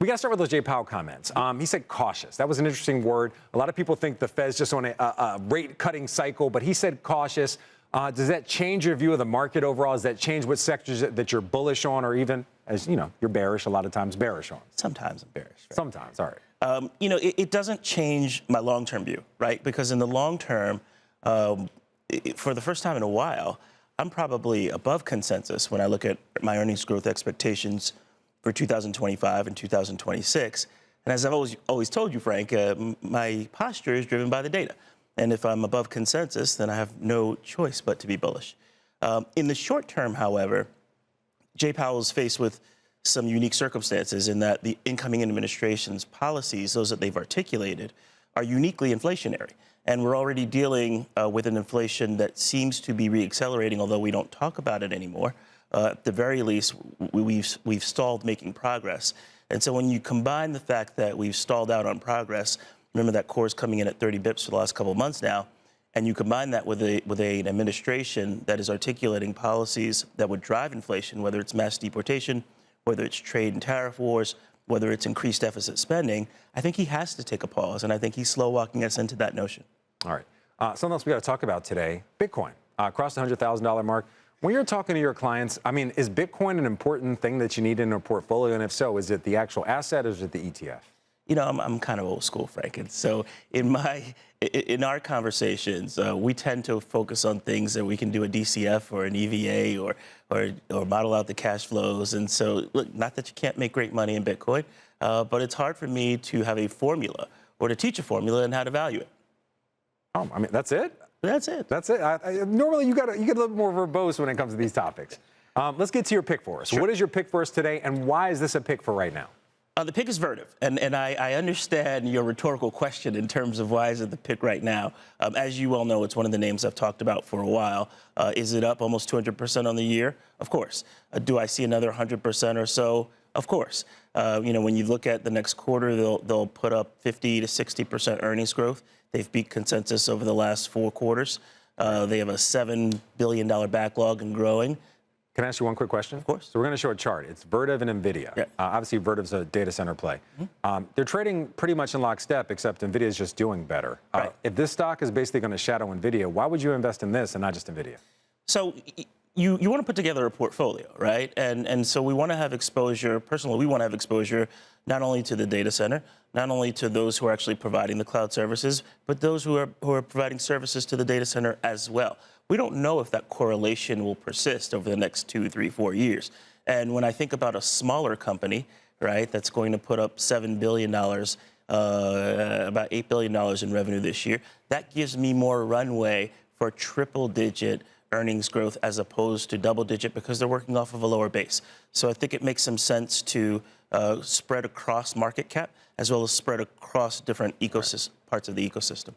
We got to start with those Jay Powell comments. He said cautious. That was an interesting word. A lot of people think the Fed's just on a rate-cutting cycle, but he said cautious. Does that change your view of the market overall? Does that change what sectors that you're bullish on, or even, as you know, you're bearish a lot of times, bearish on? Sometimes I'm bearish. Right? Sometimes, all right. It doesn't change my long-term view, right? Because in the long term, for the first time in a while, I'm probably above consensus when I look at my earnings growth expectations for 2025 and 2026. And as I've always told you, Frank, my posture is driven by the data. And if I'm above consensus, then I have no choice but to be bullish. In the short term, however, Jay Powell is faced with some unique circumstances in that the incoming administration's policies, those that they've articulated, are uniquely inflationary. And we're already dealing with an inflation that seems to be reaccelerating, although we don't talk about it anymore. At the very least, we've stalled making progress. And so when you combine the fact that we've stalled out on progress, remember that core is coming in at 30 bips for the last couple of months now, and you combine that with an administration that is articulating policies that would drive inflation, whether it's mass deportation, whether it's trade and tariff wars, whether it's increased deficit spending, I think he has to take a pause, and I think he's slow walking us into that notion. All right. Something else we got to talk about today, Bitcoin. Crossed the $100,000 mark. When you're talking to your clients, I mean, is Bitcoin an important thing that you need in a portfolio? And if so, is it the actual asset or is it the ETF? You know, I'm kind of old school, Frank. And so in our conversations, we tend to focus on things that we can do a DCF or an EVA or model out the cash flows. And so, look, not that you can't make great money in Bitcoin, but it's hard for me to have a formula or to teach a formula and how to value it. Oh, I mean, that's it? That's it. That's it. Normally, you get a little more verbose when it comes to these topics. Let's get to your pick for us. Sure. What is your pick for us today, and why is this a pick for right now? The pick is Vertiv, and I understand your rhetorical question in terms of why is it the pick right now. As you well know, it's one of the names I've talked about for a while. Is it up almost 200% on the year? Of course. Do I see another 100% or so? Of course. When you look at the next quarter, they'll put up 50 to 60% earnings growth. They've beat consensus over the last 4 quarters. They have a $7 billion backlog and growing. Can I ask you one quick question? Of course. So we're going to show a chart. It's Vertiv and NVIDIA. Yeah. Obviously, Vertiv's a data center play. Mm-hmm. They're trading pretty much in lockstep, except NVIDIA is just doing better. Right. If this stock is basically going to shadow NVIDIA, why would you invest in this and not just NVIDIA? So you want to put together a portfolio, right? And so we want to have exposure, personally, we want to have exposure not only to the data center, not only to those who are actually providing the cloud services, but those who are providing services to the data center as well. We don't know if that correlation will persist over the next 2, 3, 4 years. And when I think about a smaller company, right, that's going to put up $7 billion, about $8 billion in revenue this year, that gives me more runway for triple-digit earnings growth as opposed to double-digit because they're working off of a lower base. So I think it makes some sense to spread across market cap as well as spread across different parts of the ecosystem.